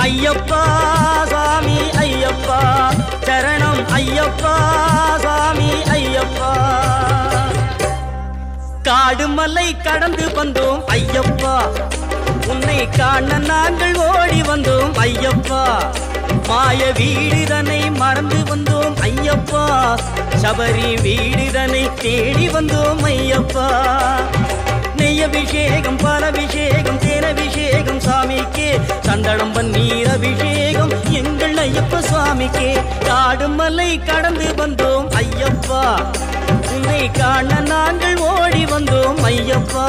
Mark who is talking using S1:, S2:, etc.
S1: ஐயப்பா சாமி ஐயப்பா சரணம் ஐயப்பா சாமி ஐயப்பா காடு மலை கடந்து வந்தோம் ஐயப்பா உன்னை காண நாங்கள் ஓடி வந்தோம் ஐயப்பா மாய வீடுதனை மறந்து வந்தோம் ஐயப்பா சபரி வீடுதனை தேடி வந்தோம் ஐயப்பா நெய்யபிஷேகம் பாலபிஷேகம் தேனபிஷேகம் சாமிக்கே சந்தனம் பன்னீர் அபிஷேகம் எங்கள் ஐயப்ப சுவாமிக்கே காடு மலை கடந்து வந்தோம் ஐயப்பா உன்னை காண நாங்கள் ஓடி வந்தோம் ஐயப்பா